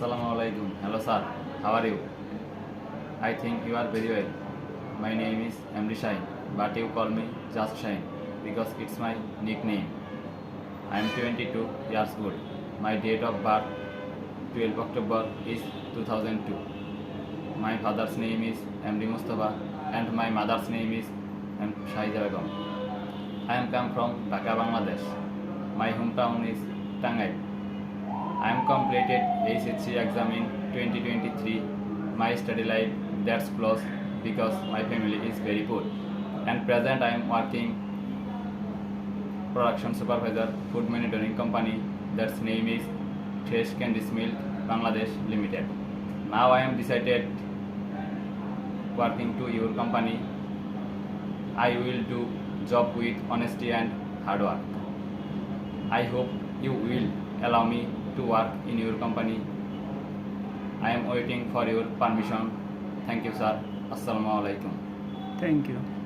Assalamu alaikum. Hello sir. How are you? I think you are very well. My name is Emre Shine, but you call me Just Shine because it's my nickname. I am 22 years old. My date of birth 12 October is 2002. My father's name is Emre Mustafa and my mother's name is Shahida Begum. I am come from Dhaka, Bangladesh. My hometown is Tangai. I am completed HSC exam in 2023. My study life that's close because my family is very poor. And present I am working production supervisor food monitoring company that's name is Fresh Candies Milk Bangladesh Limited. Now I am decided working to your company. I will do job with honesty and hard work. I hope you will allow me to work in your company. I am waiting for your permission. Thank you, sir. Assalamu alaikum. Thank you.